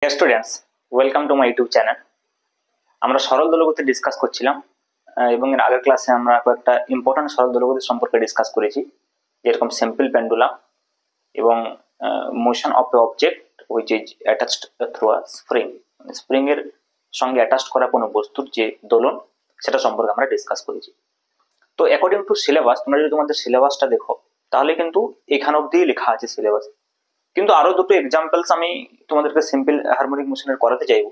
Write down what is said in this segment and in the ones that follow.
Dear students, welcome to my YouTube channel. আমরা সরল দোলগতি discuss করছিলাম এবং এর আগের ক্লাসে আমরা কয়েকটা ইম্পর্টেন্ট সরল দোলগতি সম্পর্কে ডিসকাস করেছি, যেরকম সিম্পল পেন্ডুলাম এবং motion of A object which is attached through a spring. Spring এর সঙ্গে অ্যাটাচড করা কোনো বস্তুর যে দোলন সেটা সম্পর্কে আমরা ডিসকাস করেছি। তো অ্যাকর্ডিং টু সিলেবাস, তোমরা যদি তোমাদের সিলেবাসটা দেখো তাহলে কিন্তু এখান অবধি লেখা আছে সিলেবাস, কিন্তু আরো দুটো এক্সাম্পলস আমি তোমাদেরকে সিম্পল হারমোনিক মোশনের করাতে চাইবো।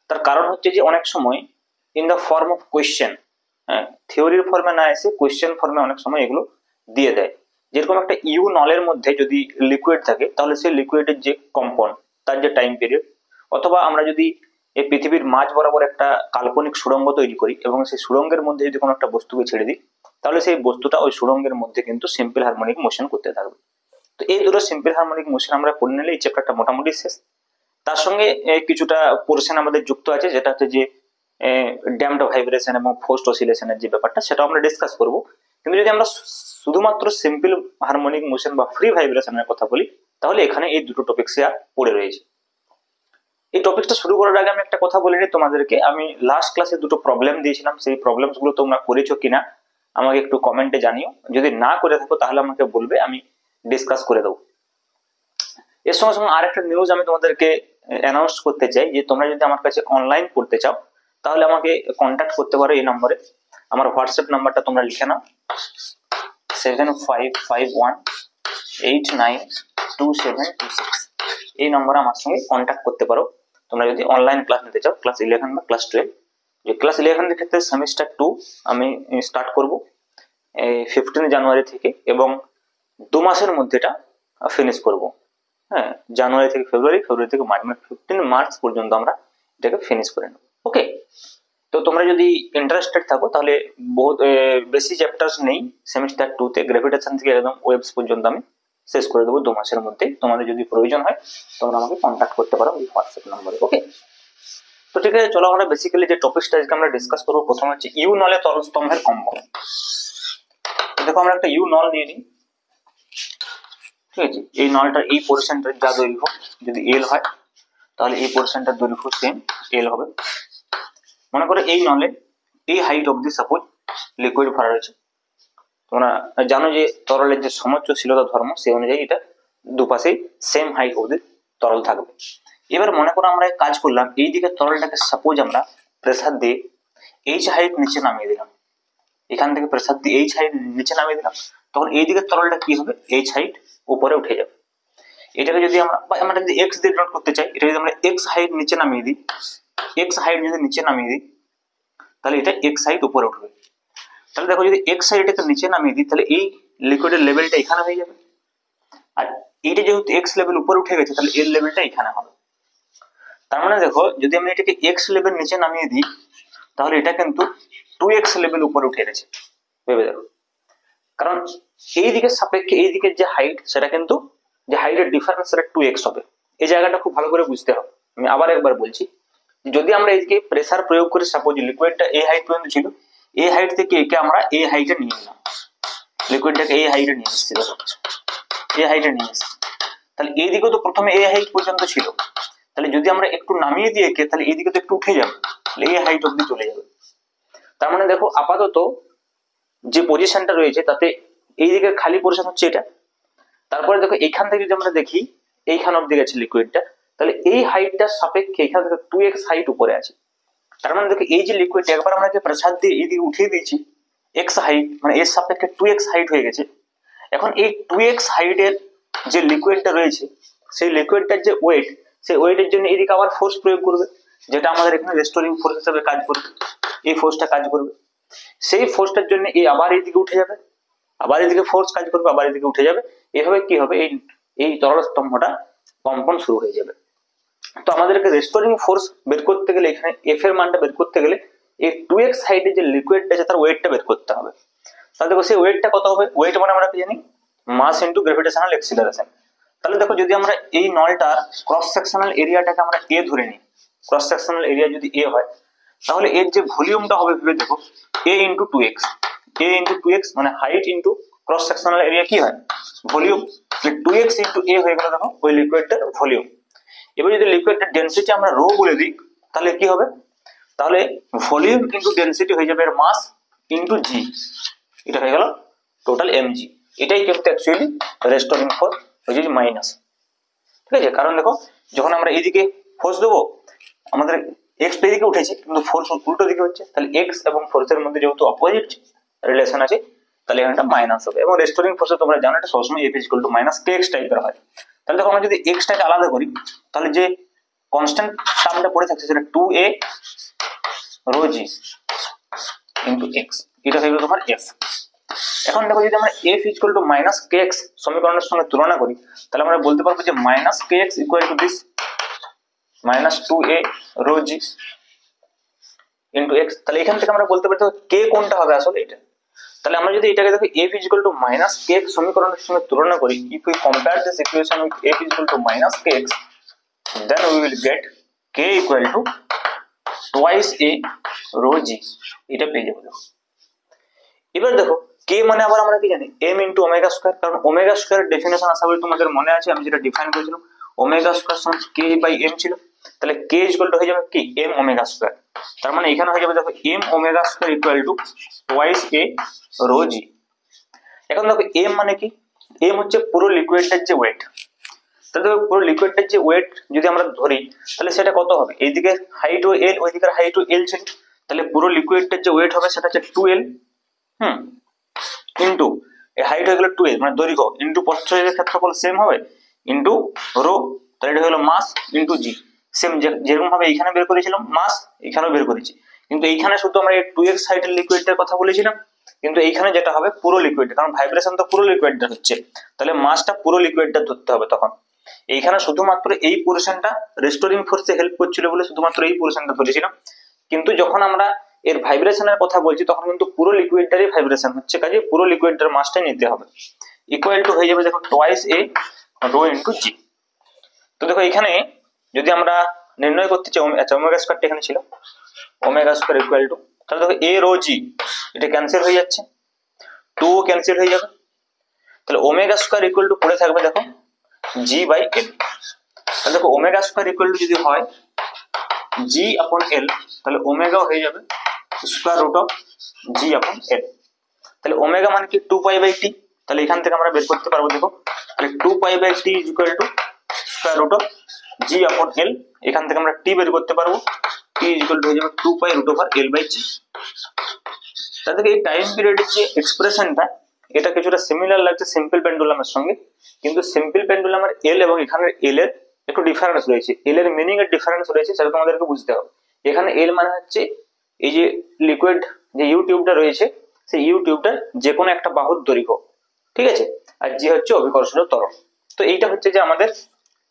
তার কারণ হচ্ছে যে অনেক সময় in the form of question, থিওরির ফর্মে না এসে কোয়েশ্চেন ফর্মে অনেক সময় এগুলো দিয়ে দেয়। যেরকম একটা ইউ নলের মধ্যে যদি লিকুইড থাকে তাহলে সেই লিকুইডের যে কম্পাউন্ড তার যে টাইম পিরিয়ড, অথবা আমরা যদি এই পৃথিবীর মাঝ বরাবর একটা কাল্পনিক সুড়ঙ্গ তৈরি করি এবং সেই সুড়ঙ্গের মধ্যে যদি কোনো একটা বস্তুকে ছেড়ে দিই তাহলে সেই বস্তুটা ওই সুড়ঙ্গের মধ্যে কিন্তু সিম্পল হারমোনিক মোশন করতে থাকবে। তো এই দুটো সিম্পল হারমোনিক মোশন আমরা পড়ে নিলে এই চ্যাপ্টারটা মোটামুটি শেষ। তার সঙ্গে কিছুটা পোর্শন আমাদের যুক্ত আছে, যেটা হচ্ছে যে ড্যাম্পড ভাইব্রেশন এবং ফোর্সড অসিলেশনের যে ব্যাপারটা সেটা আমরা ডিসকাস করব। কিন্তু যদি আমরা শুধুমাত্র সিম্পল হারমোনিক মোশন বা ফ্রি ভাইব্রেশনের কথা বলি তাহলে এখানে এই দুটো টপিকস পড়ে রয়েছে। এই টপিকটা শুরু করার আগে আমি একটা কথা বলে নিই তোমাদেরকে। আমি লাস্ট ক্লাসে দুটো প্রবলেম দিয়েছিলাম, সেই প্রবলেমস গুলো তোমরা করেছো কিনা আমাকে একটু কমেন্টে জানিও। যদি না করে থাকো তাহলে আমাকে বলবে, আমি ডিসকাস করে দেবো। এর সঙ্গে সঙ্গে আর একটা নিউজ আমি তোমাদেরকে অ্যানাউন্স করতে চাই, যে তোমরা যদি আমার কাছে অনলাইন পড়তে চাও তাহলে আমাকে কন্ট্যাক্ট করতে পারো এই নম্বরে। আমার হোয়াটসঅ্যাপ নাম্বারটা তোমরা লিখে নাও, 7551892726। এই নম্বরে আমার সঙ্গে কন্ট্যাক্ট করতে পারো তোমরা যদি অনলাইন ক্লাস নিতে চাও, ক্লাস 11 বা ক্লাস 12। যে ক্লাস 11 এর ক্ষেত্রে সেমিস্টার 2 আমি স্টার্ট করব 15 জানুয়ারি থেকে, এবং 2 মাসের মধ্যে এটা ফিনিশ করব। হ্যাঁ, জানুয়ারি থেকে ফেব্রুয়ারি, ফেব্রুয়ারি থেকে মার্চ, মানে 15 মার্চ পর্যন্ত আমরা এটাকে ফিনিশ করে নেব। ওকে, তো তোমরা যদি ইন্টারেস্টেড থাকো তাহলে বহুত বেশি চ্যাপ্টার্স নেই সেমিস্টার 2 তে, গ্র্যাভিটেশন থেকে একদম ওয়েভস পর্যন্ত আমি শেষ করে দেবো 2 মাসের মধ্যে। তোমাদের যদি প্রয়োজন হয় তোমরা আমাকে কন্ট্যাক্ট করতে পারো এই হোয়াটসঅ্যাপ নম্বরে। ওকে, তো ঠিক আছে, চলো আমরা বেসিক্যালি যে টপিকটা আজকে আমরা ডিসকাস করবো প্রথমে হচ্ছে ইউ নলে তরল স্তম্ভের কম্পাঙ্ক। দেখো আমরা একটা ইউ নল নিয়ে নিই, ঠিক আছে। এই নলটার এই পোর্শনটার যা দৈর্ঘ্য যদি এল হয় তাহলে এই পোর্শনটার দৈর্ঘ্য সেম এল হবে। মনে করো এই নলে এই হাইট অবধি সাপোজ লিকুইড ভরা রয়েছে। তোমরা জানো যে তরলের যে সমোচ্চশীলতা ধর্ম সেই অনুযায়ী এটা দুপাশেই সেম হাইট অবধি তরল থাকবে। এবার মনে করো আমরা কাজ করলাম, এই দিকে তরলটাকে সাপোজ আমরা প্রেসার দিয়ে এইচ হাইট নিচে নামিয়ে দিলাম, এখান থেকে প্রেসার দিয়ে এইচ হাইট নিচে নামিয়ে দিলাম, তখন এই দিকের তরলটা কি হবে, এইচ হাইট উপরে উঠে যাবে। এটাকে যদি আমরা যদি এক্স দিয়ে ডট করতে চাই, এটা যদি আমরা এক্স হাইট নিচে নামিয়ে দিই, এক্স হাইট যদি নিচে নামিয়ে দিই তাহলে এটা এক্স হাইট উপরে উঠবে। তাহলে দেখো যদি এক্স হাইটটাকে নিচে নামিয়ে দিই তাহলে এই লিকুইডের লেভেলটা এখানে হয়ে যাবে, আর এইটা যেহেতু এক্স লেভেল উপরে উঠে গেছে তাহলে এর লেভেলটা এখানে হবে। তার মানে দেখো যদি আমি এটাকে এক্স লেভেল নিচে নামিয়ে দিই তাহলে এটা কিন্তু 2x লেভেল উপরে উঠে গেছে। ভেবে দেখো, কারণ এই দিকের সাপেক্ষে এই দিকের যে হাইট সেটা কিন্তু যে হাইটের ডিফারেন্স সেটা 2x হবে। এই জায়গাটা খুব ভালো করে বুঝতে হবে। আমি আবার একবার বলছি, যদি আমরা এদিকে প্রেসার প্রয়োগ করে সাপোজ লিকুইডটা এই হাইট পর্যন্ত ছিল, এই হাইট থেকে একে আমরা এই হাইটে নিয়ে নিলাম, লিকুইডটাকে এই হাইটে নিয়ে এসেছি, দেখো এই হাইটে নিয়ে এসেছি, তাহলে এইদিকে তো প্রথমে এই হাইট পর্যন্ত ছিল, তাহলে যদি আমরা একটু নামিয়ে দিয়ে একে তাহলে এইদিকে তো একটু উঠে যাবে, তাহলে এই হাইট অব্দি চলে যাবে। তার মানে দেখো আপাতত যে পজিশনটা রয়েছে তাতে এই দিকের খালি পজিশন হচ্ছে এটা। তারপরে দেখো এইখান থেকে যদি আমরা দেখি এইখান অব্দি গেছে লিকুইডটা, তাহলে এই হাইটটার সাপেক্ষে এখান থেকে 2x হাইট উপরে আছে। তার মানে দেখো এই যে লিকুইডটা একবার আমরা যে প্রেসার দিয়ে এইদিকে উঠিয়ে দিয়েছি x হাইট, মানে এর সাপেক্ষে 2x হাইট হয়ে গেছে। এখন এই 2x হাইটের যে লিকুইডটা রয়েছে সেই লিকুইডটার যে ওয়েট, সেই ওয়েটের জন্য এদিকে আবার ফোর্স প্রয়োগ করবে, যেটা আমাদের এখানে রেস্টোরিং ফোর্স হিসেবে কাজ করবে। এই ফোর্সটা কাজ করবে, সেই ফোর্সটার জন্য এই আবার এইদিকে উঠে যাবে, আবার এদিকে ফোর্স কাজ করবে, আবার এদিকে উঠে যাবে। এভাবে কি হবে, এই তরল স্তম্ভটা কম্পন শুরু হয়ে যাবে। তো আমাদেরকে রেস্টোরিং ফোর্স বের করতে গেলে, এখানে এফ এর মানটা বের করতে গেলে এই 2x হাইটের যে লিকুইডটা আছে তার ওয়েটটা বের করতে হবে। তাহলে দেখো সেই ওয়েটটা কত হবে, ওয়েট মানে আমরা কি জানি, মাস ইনটু গ্র্যাভিটেশনাল অ্যাক্সিলারেশন। তাহলে দেখো যদি আমরা এই নলটার ক্রস সেকশনাল এরিয়াটাকে আমরা a ধরে নিই, ক্রস সেকশনাল এরিয়া যদি a হয় তাহলে এর যে ভলিউমটা হবে ভেবে দেখো a into 2x, a into 2x মানে height into cross sectional area কি হয়, ভলিউম। 2x ইনটু a হয়ে গেল দেখো ওই লিকুইডটার ভলিউম। এবার যদি লিকুইডের ডেনসিটি আমরা রো বলে দিই তাহলে কি হবে, তাহলে ভলিউম ইনটু ডেনসিটি হয়ে যাবে এর মাস ইনটু জি, এটা হয়ে গেল টোটাল এমজি। এটাই কিন্তু অ্যাকচুয়ালি রেস্টোরিং ফোর্স হয়ে যাবে মাইনাস। ঠিক আছে, কারণ দেখো যখন আমরা এইদিকে ফোর্স দেবো আমাদের এক্স এদিকে উঠেছে কিন্তু ফোর্স উল্টো দিকে হচ্ছে, তাহলে এক্স এবং ফোর্সের মধ্যে যেহেতু অপোজিট রিলেশন আছে তাহলে এখানটা মাইনাস হবে। এবং রেস্টোরিং ফোর্সে তোমরা জানো এটা সবসময় F equal to minus k x টাইপের হয়। তাহলে দেখো আমরা যদি এক্সটাকে আলাদা করি তাহলে যে কনস্ট্যান্ট টার্মটা পড়ে থাকছে সেটা 2a rho g into x, এটা হয়ে গেল তোমার এফ। এখন দেখো যদি আমরা F equal to minus k x সমীকরণের সঙ্গে তুলনা করি তাহলে আমরা বলতে পারবো যে minus k x equal to this minus 2a rho g into x. তাহলে এখান থেকে আমরা বলতে পারি কে কোনটা হবে আসলে এটা। তাহলে আমরা যদি এটাকে দেখো f equal to minus k x সমীকরণের সঙ্গে তুলনা করি, if we compare this equation with f equal to minus k x then we will get k equal to twice a rho g, এটা পেয়ে যাবো। দেখো এবার দেখো কে মানে আবার আমরা কি জানি m ইনটু ওমেগা স্কয়ার, কারণ ওমেগা স্কয়ারের ডেফিনেশন আশা করি তোমাদের মনে আছে, আমি যেটা ডিফাইন করেছিলাম ওমেগা স্কয়ার সমান k বাই m ছিল। তাহলে k ইকুয়াল টু হয়ে যাবে কি m ওমেগা স্কয়ার, তার মানে এখানে হয়ে যাবে দেখো m omega square equal to twice a rho g. এখন দেখো m মানে কি, m হচ্ছে পুরো লিকুইডের যে ওয়েট। তাহলে দেখো পুরো লিকুইডের যে ওয়েট যদি আমরা ধরি তাহলে সেটা কত হবে, এইদিকে হাইট ও l ওইদিকে হাইট ও l ছিল, তাহলে পুরো লিকুইডের যে ওয়েট হবে সেটা হচ্ছে 2l ইনটু এই হাইট হয়ে গেল 2l মানে দৈর্ঘ্য ইনটু প্রস্থের ক্ষেত্রফল সেম হবে ইনটু রো, তাহলে এটা হলো মাস ইনটু জি। সেম যেরকম ভাবে এইখানে বের করেছিলাম মাস এখানেও বের করেছি, কিন্তু এইখানে শুধু আমরা এই 2x হাইটের লিকুইডটার কথা বলেছিলাম, কিন্তু এইখানে যেটা হবে পুরো লিকুইড, কারণ ভাইব্রেশন তো পুরো লিকুইডটা হচ্ছে তাহলে মাসটা পুরো লিকুইডটা ধরতে হবে। তখন এইখানে শুধুমাত্র এই পোরশনটা রেস্টোরিং ফোর্সে হেল্প করছিল বলে শুধুমাত্র এই পোরশনটা ধরেছিলাম, কিন্তু যখন আমরা এর ভাইব্রেশনের কথা বলছি তখন কিন্তু পুরো লিকুইডটারই ভাইব্রেশন হচ্ছে, কাজে পুরো লিকুইডটার মাসটাই নিতে হবে। ইকুয়াল টু হয়ে যাবে দেখো টুয়াইস a রো ইনটু জি। তো দেখো এখানে যদি আমরা নির্ণয় করতে চাই, আচ্ছা ওমেগা স্কয়ারটা এখানে ছিল, ওমেগা স্কয়ার ইকুয়াল টু, তাহলে দেখো a রো জি এটা ক্যান্সেল হয়ে যাচ্ছে, 2 ক্যান্সেল হয়ে যাবে, তাহলে ওমেগা স্কয়ার ইকুয়াল টু পড়ে থাকবে দেখো জি বাই এল। তাহলে দেখো ওমেগা স্কয়ার ইকুয়াল টু যদি হয় জি আপন এল তাহলে ওমেগা হয়ে যাবে square root of g upon এল। তাহলে ওমেগা মানে কি 2 পাই বাই টি, তাহলে এখান থেকে আমরা বের করতে পারবো দেখো, তাহলে 2 pi by t is equal to square root of g upon l, এখান থেকে আমরা টি বের করতে পারবো, টি ইজ ইকুয়াল টু হয়ে যাবে 2 pi root over L by জি। তাহলে এই টাইম পিরিয়ডের যে এক্সপ্রেশনটা এটা কিছুটা সিমিলার লাগছে সিম্পল পেন্ডুলামের সঙ্গে, কিন্তু সিম্পল পেন্ডুলামের এল এবং এখানে এল এর একটু ডিফারেন্স রয়েছে, এল এর মিনিং এর ডিফারেন্স রয়েছে, সেটা তোমাদেরকে বুঝতে হবে। এখানে এল মানে হচ্ছে এই যে লিকুইড যে ইউ টিউবটা রয়েছে সেই ইউ টিউবটার যে কোনো একটা বাহুর দৈর্ঘ্য, ঠিক আছে, আর জি হচ্ছে অভিকর্ষজ ত্বরণ। তো এইটা হচ্ছে যে আমাদের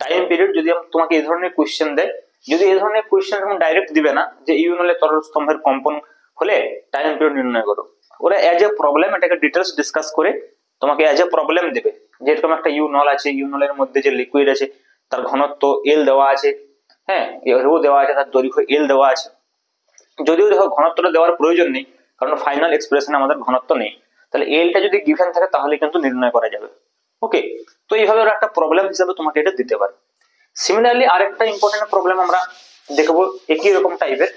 টাইম পিরিয়ড। যদি তোমাকে এই ধরনের কোশ্চেন দেয়, যদি এই ধরনের কোশ্চেন এখন ডাইরেক্ট দিবে না যে ইউনলে তরল স্তম্ভের কম্পন হলে টাইম পিরিয়ড নির্ণয় করো, ওরা এজ এ প্রবলেম এটাকে ডিটেলস ডিসকাস করে তোমাকে এজ এ প্রবলেম দেবে, যেরকম একটা ইউ নল আছে, ইউ নলের মধ্যে যে লিকুইড আছে তার ঘনত্ব এল দেওয়া আছে, হ্যাঁ রো দেওয়া আছে, তার দৈর্ঘ্য এল দেওয়া আছে। যদিও দেখো ঘনত্বটা দেওয়ার প্রয়োজন নেই কারণ ফাইনাল এক্সপ্রেশনে আমাদের ঘনত্ব নেই, তাহলে এলটা যদি গিভেন থাকে তাহলে কিন্তু নির্ণয় করা যাবে। ওকে, তো এইভাবে ওরা একটা প্রবলেম হিসেবে তোমাকে এটা দিতে পারে। সিমিলারলি আরেকটা ইম্পর্টেন্ট প্রবলেম আমরা দেখবো একই রকম টাইপের,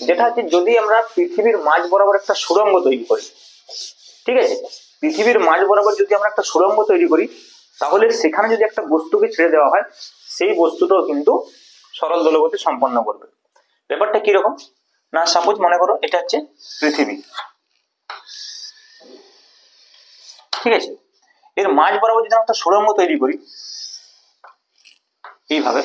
যেটা হচ্ছে যদি আমরা পৃথিবীর মাঝ বরাবর একটা সুড়ঙ্গ তৈরি করি, ঠিক আছে, পৃথিবীর মাঝ বরাবর যদি আমরা একটা সুড়ঙ্গ তৈরি করি তাহলে সেখানে যদি একটা বস্তুকে ছেড়ে দেওয়া হয় সেই বস্তুটাও কিন্তু সরল দোলগতি সম্পন্ন করবে। ব্যাপারটা কিরকম না, সাপোজ মনে করো এটা হচ্ছে পৃথিবী, ঠিক আছে, এর মাঝ বরাবর যদি আমরা একটা সুড়ঙ্গ তৈরি করি এইভাবে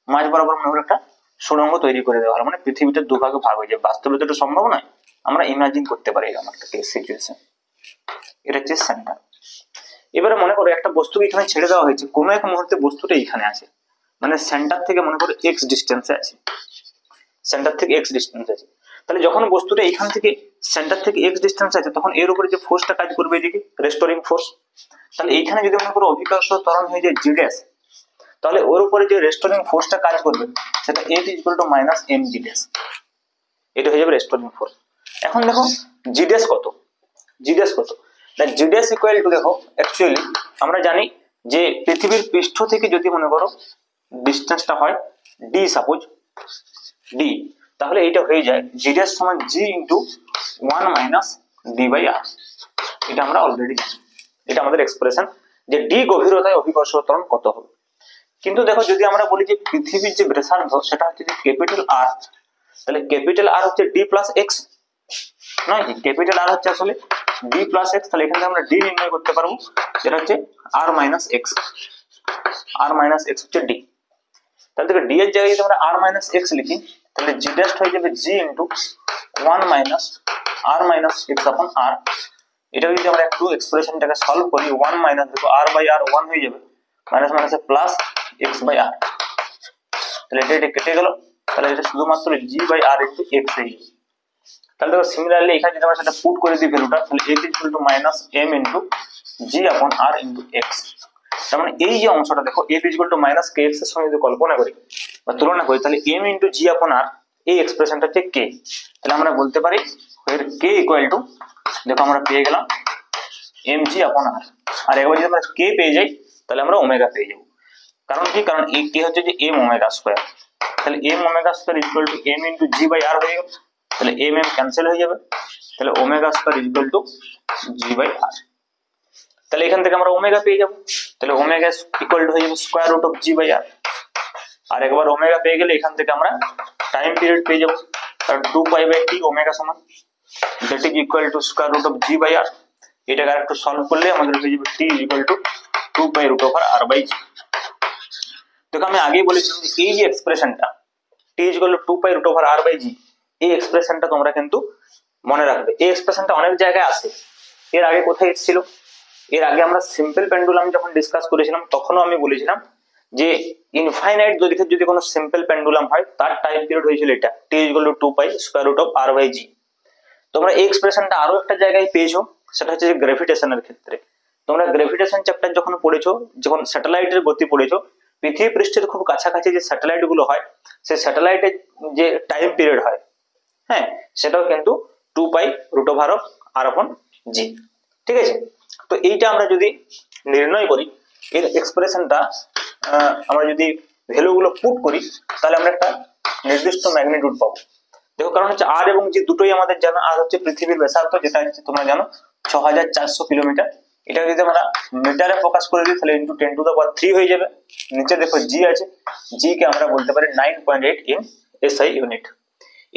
মাঝ বরাবর মনে করো একটা সুড়ঙ্গ তৈরি করে দেওয়া হলো, মানে পৃথিবীটা দুভাগে ভাগ হয়ে যাবে। বাস্তবে তো এটা সম্ভব নয়, আমরা ইমাজিন করতে পারি এরকম একটা কেস সিচুয়েশন। এটা হচ্ছে সেন্টার। এবারে মনে করো একটা বস্তুকে এখানে ছেড়ে দেওয়া হয়েছে, কোনো এক মুহূর্তে বস্তুটা এখানে আছে, মানে সেন্টার থেকে মনে করো এক্স ডিস্টেন্সে আছে, সেন্টার থেকে এক্স ডিস্টেন্সে আছে। তাহলে যখন বস্তুটা এখান থেকে সেন্টার থেকে এক্স ডিস্টেন্স আছে তখন এর উপরে যে ফোর্সটা কাজ করবে এদিকে রেস্টোরিং ফোর্স, তাহলে এইখানে যদি মনে করো অভিকর্ষ ত্বরণ হয়ে যায় জি ড্যাশ, তাহলে ওর উপরে যে রেস্টোরিং ফোর্সটা কাজ করবে সেটা F equal to minus m g dash, এটা হয়ে যাবে রেস্টোরিং ফোর্স। এখন দেখো জি ড্যাশ কত, জি ড্যাশ কত, জি ড্যাশ ইকুয়াল টু দেখো অ্যাকচুয়ালি আমরা জানি যে পৃথিবীর পৃষ্ঠ থেকে যদি মনে করো ডিস্টেন্সটা হয় ডি, সাপোজ ডি, তাহলে এইটা হয়ে যায় জি ড্যাশ সমান জি ইন্টু 1 মাইনাস ডি বাই আর। এটা আমরা অলরেডি জানি, এটা আমাদের এক্সপ্রেশন যে ডি গভীরতায় অভিকর্ষ ত্বরণ কত হবে। কিন্তু দেখো যদি আমরা বলি যে পৃথিবীর যে ব্যাসার্ধ সেটা হচ্ছে যে ক্যাপিটাল আর, তাহলে ক্যাপিটাল আর হচ্ছে ডি প্লাস এক্স নয় কি, ক্যাপিটাল আর হচ্ছে আসলে ডি প্লাস এক্স, তাহলে এখানে আমরা ডি নির্ণয় করতে পারবো যেটা হচ্ছে আর মাইনাস এক্স, আর মাইনাস এক্স হচ্ছে ডি। তাহলে দেখো ডি এর জায়গায় যদি আমরা আর মাইনাস এক্স লিখি তাহলে জি ড্যাশ হয়ে যাবে জি ইন্টু 1 মাইনাস আর মাইনাস এক্স আপন আর। এটা যদি আমরা একটু এক্সপ্রেশনটাকে সলভ করি 1 মাইনাস দেখো আর বাই আর 1 হয়ে যাবে, মাইনাস মাইনাসে প্লাস এক্স বাই আর, তাহলে এটা কেটে গেল, তাহলে এটা শুধুমাত্র জি বাই আর ইন্টু এক্স হয়ে যাবে। তাহলে দেখো সিমিলারলি এখানে যদি আমরা সেটা পুট করে দিই ভ্যালুটা, তাহলে x equal to minus m into g upon r into x. তার মানে এই যে অংশটা দেখো F equal to minus k x এর সঙ্গে যদি কল্পনা করি বা তুলনা করি তাহলে এম ইন্টু জি আপন আর, এই এক্সপ্রেশনটা হচ্ছে কে। তাহলে আমরা বলতে পারি এর কে ইকুয়াল টু, দেখো আমরা পেয়ে গেলাম এম জি আপন আর, আর একবার যদি আমরা কে পেয়ে যাই তাহলে আমরা ওমেগা পেয়ে যাবো। কারণ কি, কারণ এই কে হচ্ছে যে এম ওমেগা স্কয়ার, তাহলে m omega square equal to m into g by r হয়ে গেল, তাহলে এম এম ক্যান্সেল হয়ে যাবে, তাহলে omega square equal to g by r. তাহলে এখান থেকে আমরা ওমেগা পেয়ে যাবো, তাহলে ওমেগা ইকুয়াল টু হয়ে যাবে square root of g by r. আর একবার ওমেগা পেয়ে গেলে এখান থেকে আমরা টাইম পিরিয়ড পেয়ে যাবো, কারণ 2 পাই বাই টি ওমেগা সমান that is equal to square root of g by r. এটাকে আরেকটু সলভ করলে আমাদের হয়ে যাবে t equal to 2 pi root over r by g. দেখো আমি আগেই বলেছিলাম যে এই যে এক্সপ্রেশনটা t equal to 2 pi root over r by g, এই এক্সপ্রেশনটা তোমরা কিন্তু মনে রাখবে। এই এক্সপ্রেশনটা অনেক জায়গায় আসে, এর আগে কোথায় এসেছিল, এর আগে আমরা সিম্পল পেন্ডুলাম যখন ডিসকাস করেছিলাম তখনও আমি বলেছিলাম যে ইনফাইনাইট দৈর্ঘ্যের যদি কোনো সিম্পল পেন্ডুলাম হয় তার টাইম পিরিয়ড হয়েছিল এটা t equal to 2 pi square root of r by g. তোমরা এই এক্সপ্রেশনটা আরো একটা জায়গায় পেয়েছো, সেটা হচ্ছে যে গ্র্যাভিটেশনের ক্ষেত্রে। তোমরা গ্র্যাভিটেশন চ্যাপ্টার যখন পড়েছো, যখন স্যাটেলাইটের গতি পড়েছো, পৃথিবী পৃষ্ঠের খুব কাছাকাছি যে স্যাটেলাইট গুলো হয় সেই স্যাটেলাইটের যে টাইম পিরিয়ড হয়, হ্যাঁ, সেটাও কিন্তু 2 পাই রুট ওভার অফ আর আপন জি। ঠিক আছে, তো এইটা আমরা যদি নির্ণয় করি, এর এক্সপ্রেশনটা আমরা যদি ভ্যালুগুলো পুট করি তাহলে আমরা একটা নির্দিষ্ট ম্যাগনিটিউড পাবো। দেখো কারণ হচ্ছে আর এবং জি দুটোই আমাদের জানা, আর হচ্ছে পৃথিবীর ব্যাসার্ধ যেটা হচ্ছে তোমরা জানো 6400 কিলোমিটার। এটা যদি আমরা মিটারে প্রকাশ করে দিই তাহলে ইনটু 10 টু দ্য পাওয়ার 3 হয়ে যাবে। নিচে দেখো জি আছে, জি কে আমরা বলতে পারি 9.8 ইন এসআই ইউনিট।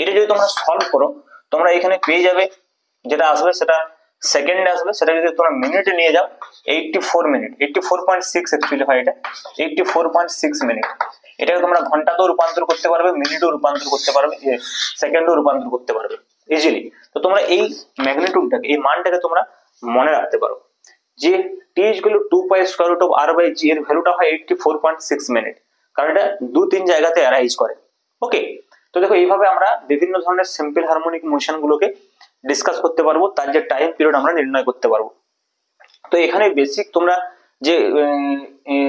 এটা যদি তোমরা সলভ করো তোমরা এখানে পেয়ে যাবে, যেটা আসবে সেটা সেকেন্ডে আসবে, সেটা যদি তোমরা মিনিটে নিয়ে যাও 84 মিনিট, 84.6 অ্যাকচুয়ালি হয় এটা, 84.6 মিনিট। এটাকে তোমরা ঘন্টাতেও রূপান্তর করতে পারবে, মিনিটেও রূপান্তর করতে পারবে, সেকেন্ডেও রূপান্তর করতে পারবে ইজিলি। তো তোমরা এই ম্যাগনিটিউডটাকে, এই মানটাকে তোমরা মনে রাখতে পারো যে t equal to 2 pi square root of r by g এর ভ্যালুটা হয় 84.6 মিনিট, কারণ এটা 2-3 জায়গাতে অ্যারাইজ করে। ওকে, তো দেখো এইভাবে আমরা বিভিন্ন ধরনের সিম্পল হারমোনিক মোশন গুলোকে ডিসকাস করতে পারবো, তার যে টাইম পিরিয়ড আমরা নির্ণয় করতে পারবো। তো এখানে বেসিক তোমরা যে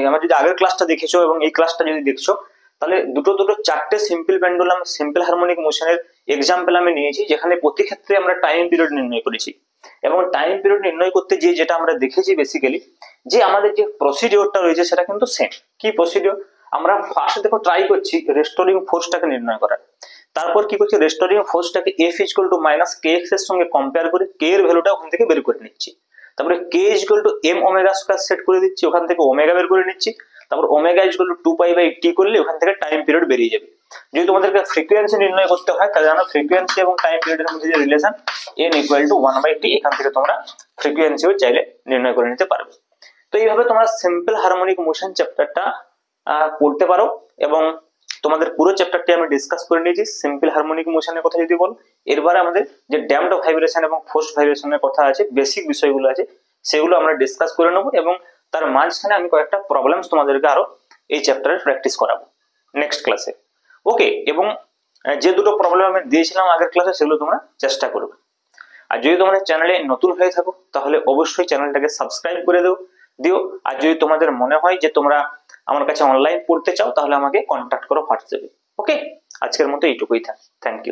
আমরা যদি আগের ক্লাসটা দেখেছো এবং এই ক্লাসটা যদি দেখছো তাহলে দুটো চারটে সিম্পল পেন্ডুলাম সিম্পল হারমোনিক মোশনের এক্সাম্পল আমি নিয়েছি, যেখানে প্রতি ক্ষেত্রে আমরা টাইম পিরিয়ড নির্ণয় করেছি। এবং টাইম পিরিয়ড নির্ণয় করতে যে যেটা আমরা দেখেছি বেসিক্যালি যে আমাদের যে প্রসিডিওরটা রয়েছে সেটা কিন্তু সেম। কি প্রসিডিওর, আমরা ফার্স্ট দেখো ট্রাই করছি রেস্টোরিং ফোর্সটাকে নির্ণয় করার, তারপর কি করছি রেস্টোরিং ফোর্সটাকে f equal to minus k x এর সঙ্গে কম্পেয়ার করে কে এর ভ্যালুটা ওখান থেকে বের করে নিচ্ছি, তারপরে k equal to m omega square set করে দিচ্ছি, ওখান থেকে ওমেগা বের করে নিচ্ছি, তারপর omega equal to 2 pi by t করলে ওখান থেকে টাইম পিরিয়ড বেরিয়ে যাবে। যদি তোমাদেরকে ফ্রিকোয়েন্সি নির্ণয় করতে হয় তাহলে জানো ফ্রিকোয়েন্সি এবং টাইম পিরিয়ডের মধ্যে যে relation n equal to 1 by t, এখান থেকে তোমরা ফ্রিকোয়েন্সিও চাইলে নির্ণয় করে নিতে পারবে। তো এইভাবে তোমরা সিম্পল হারমোনিক মোশন চ্যাপ্টারটা পড়তে পারো এবং তোমাদের পুরো চ্যাপ্টারটি আমি ডিসকাস করে নিয়েছি। সিম্পল হারমোনিক মোশনের কথা যদি বল, এরপরে আমাদের যে ড্যাম্পড ভাইব্রেশন এবং ফোর্সড ভাইব্রেশনের কথা আছে, বেসিক বিষয়গুলো আছে সেগুলো আমরা ডিসকাস করে নেবো এবং তার মাঝখানে আমি কয়েকটা প্রবলেমস তোমাদেরকে আরো এই চ্যাপ্টারে প্র্যাকটিস করাবো নেক্সট ক্লাসে। ওকে, এবং যে দুটো প্রবলেম আমি দিয়েছিলাম আগের ক্লাসে সেগুলো তোমরা চেষ্টা করবে। আর যদি তোমরা চ্যানেলে নতুন হয়ে থাকো তাহলে অবশ্যই চ্যানেলটাকে সাবস্ক্রাইব করে দিও। আর যদি তোমাদের মনে হয় যে তোমরা আমার কাছে অনলাইন পড়তে চাও তাহলে আমাকে কন্ট্যাক্ট করো হোয়াটসঅ্যাপে। ওকে, আজকের মতো এইটুকুই থাক, থ্যাংক ইউ।